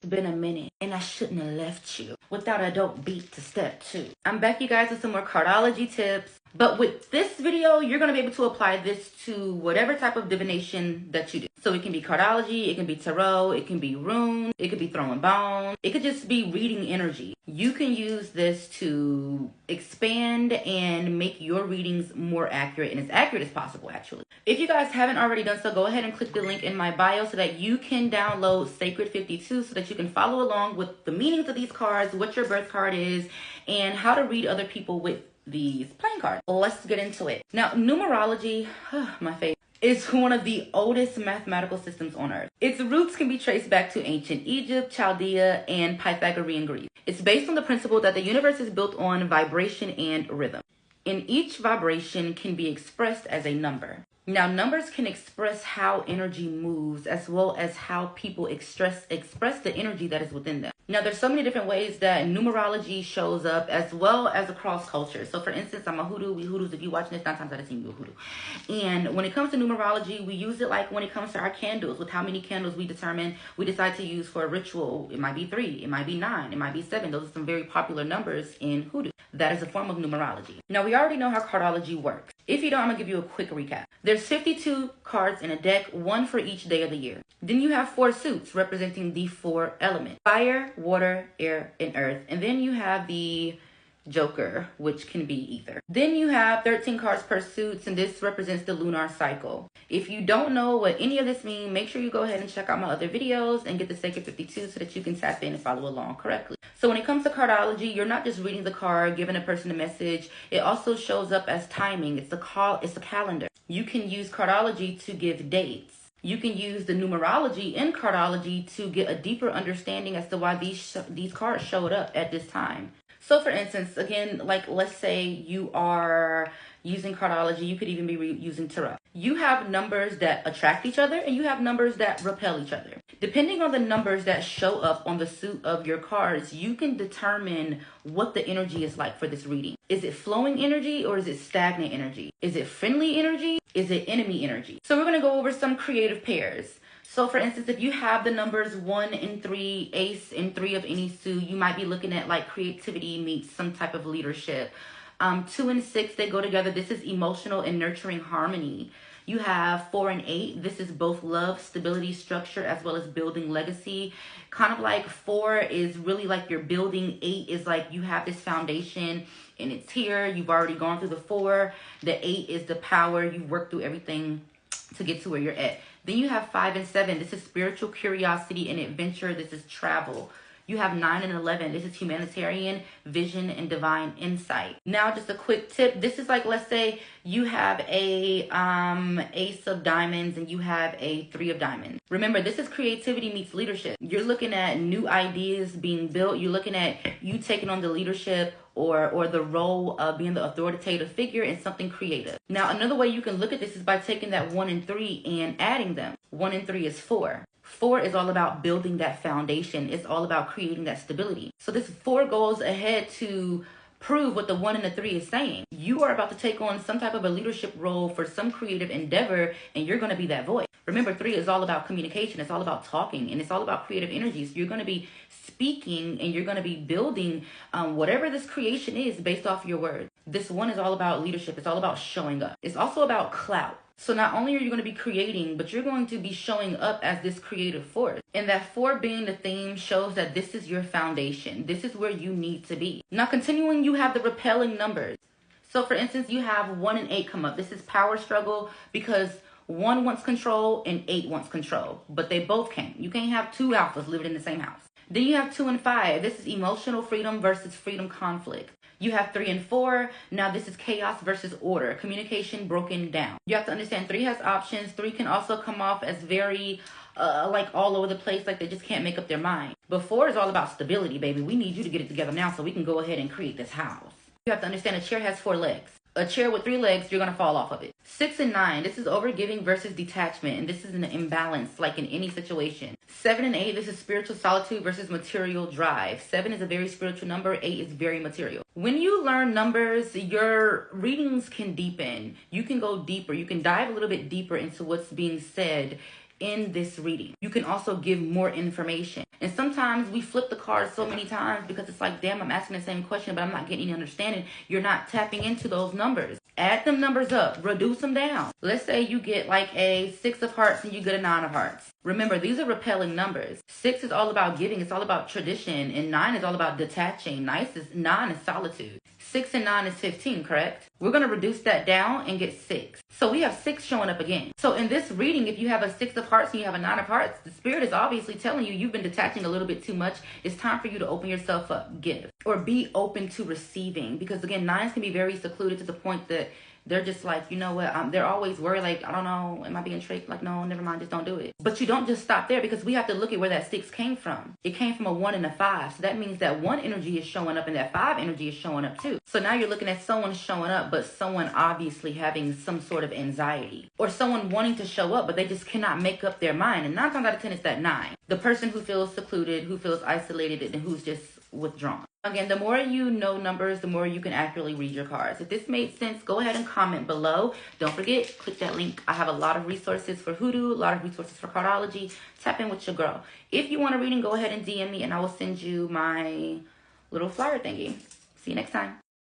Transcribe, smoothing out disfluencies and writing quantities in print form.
It's been a minute, and I shouldn't have left you without a dope beat to step 2. I'm back, you guys, with some more cardology tips. But with this video, you're going to be able to apply this to whatever type of divination that you do. So it can be cardology, it can be tarot, it can be runes, it could be throwing bones, it could just be reading energy. You can use this to expand and make your readings more accurate, and as accurate as possible, actually. If you guys haven't already done so, go ahead and click the link in my bio so that you can download Sacred 52 so that you can follow along with the meanings of these cards, what your birth card is, and how to read other people with these playing cards. Let's get into it. Now, numerology, my favorite, is one of the oldest mathematical systems on earth. Its roots can be traced back to ancient Egypt, Chaldea, and Pythagorean Greece. It's based on the principle that the universe is built on vibration and rhythm, and each vibration can be expressed as a number. Now, numbers can express how energy moves as well as how people express the energy that is within them. Now, there's so many different ways that numerology shows up as well as across cultures. So, for instance, I'm a hoodoo. We hoodoos, if you're watching this, 9 times out of 10, you're a hoodoo. And when it comes to numerology, we use it like when it comes to our candles, with how many candles we decide to use for a ritual. It might be 3, it might be 9, it might be 7. Those are some very popular numbers in hoodoo. That is a form of numerology. Now, we already know how cardology works. If you don't, I'm going to give you a quick recap. There's 52 cards in a deck, one for each day of the year. Then you have 4 suits representing the 4 elements: fire, water, air, and earth. And then you have the Joker, which can be ether. Then you have 13 cards per suit, and this represents the lunar cycle. If you don't know what any of this means, make sure you go ahead and check out my other videos and get the Sacred 52 so that you can tap in and follow along correctly. So when it comes to cardology, you're not just reading the card, giving a person a message. It also shows up as timing. It's a calendar. You can use cardology to give dates. You can use the numerology in cardology to get a deeper understanding as to why these cards showed up at this time. So for instance, again, like let's say you are using cardology, you could even be using tarot. You have numbers that attract each other and you have numbers that repel each other. Depending on the numbers that show up on the suit of your cards, you can determine what the energy is like for this reading. Is it flowing energy or is it stagnant energy? Is it friendly energy? Is it enemy energy? So we're going to go over some creative pairs. So for instance, if you have the numbers 1 and 3, ace and 3 of any suit, you might be looking at like creativity meets some type of leadership. 2 and 6, they go together. This is emotional and nurturing harmony. You have 4 and 8. This is both love, stability, structure, as well as building legacy. Kind of like 4 is really like you're building. 8 is like you have this foundation and it's here. You've already gone through the 4. The 8 is the power. You've worked through everything to get to where you're at. Then you have 5 and 7. This is spiritual curiosity and adventure. This is travel. You have 9 and 11. This is humanitarian, vision, and divine insight. Now, just a quick tip. This is like, let's say you have a ace of diamonds and you have a 3 of diamonds. Remember, this is creativity meets leadership. You're looking at new ideas being built. You're looking at you taking on the leadership or the role of being the authoritative figure in something creative. Now, another way you can look at this is by taking that 1 and 3 and adding them. 1 and 3 is 4. 4 is all about building that foundation. It's all about creating that stability. So this 4 goes ahead to prove what the 1 and the 3 is saying. You are about to take on some type of a leadership role for some creative endeavor, and you're going to be that voice. Remember, 3 is all about communication. It's all about talking, and it's all about creative energies. You're going to be speaking, and you're going to be building whatever this creation is based off your words. This 1 is all about leadership. It's all about showing up. It's also about clout. So not only are you going to be creating, but you're going to be showing up as this creative force. And that 4 being the theme shows that this is your foundation. This is where you need to be. Now continuing, you have the repelling numbers. So for instance, you have 1 and 8 come up. This is power struggle because 1 wants control and 8 wants control. But they both can't. You can't have 2 alphas living in the same house. Then you have 2 and 5. This is emotional freedom versus freedom conflict. You have 3 and 4. Now this is chaos versus order. Communication broken down. You have to understand 3 has options. 3 can also come off as very like all over the place, like they just can't make up their mind. But 4 is all about stability, baby. We need you to get it together now so we can go ahead and create this house. You have to understand a chair has 4 legs. A chair with 3 legs, you're going to fall off of it. 6 and 9, this is overgiving versus detachment. And this is an imbalance, like in any situation. 7 and 8, this is spiritual solitude versus material drive. 7 is a very spiritual number. 8 is very material. When you learn numbers, your readings can deepen. You can go deeper. You can dive a little bit deeper into what's being said in this reading. You can also give more information. And sometimes we flip the cards so many times because it's like, damn, I'm asking the same question, but I'm not getting any understanding. You're not tapping into those numbers. Add them numbers up, reduce them down. Let's say you get like a 6 of hearts and you get a 9 of hearts. Remember, these are repelling numbers. 6 is all about giving, it's all about tradition, and 9 is all about detaching. 9 is solitude. 6 and 9 is 15, correct? We're going to reduce that down and get 6. So we have 6 showing up again. So in this reading, if you have a 6 of hearts and you have a 9 of hearts, the spirit is obviously telling you you've been detaching a little bit too much. It's time for you to open yourself up, give, or be open to receiving. Because again, 9s can be very secluded to the point that they're just like, you know what, they're always worried, like, I don't know, am I being tricked? Like, no, never mind, just don't do it. But you don't just stop there, because we have to look at where that 6 came from. It came from a 1 and a 5. So that means that 1 energy is showing up and that 5 energy is showing up too. So now you're looking at someone showing up, but someone obviously having some sort of anxiety. Or someone wanting to show up, but they just cannot make up their mind. And 9 times out of 10, it's that 9. The person who feels secluded, who feels isolated, and who's just withdrawn. Again, the more you know numbers, the more you can accurately read your cards. If this made sense, go ahead and comment below. Don't forget, click that link. I have a lot of resources for hoodoo, a lot of resources for cardology. Tap in with your girl. If you want a reading, go ahead and DM me and I will send you my little flyer thingy. See you next time.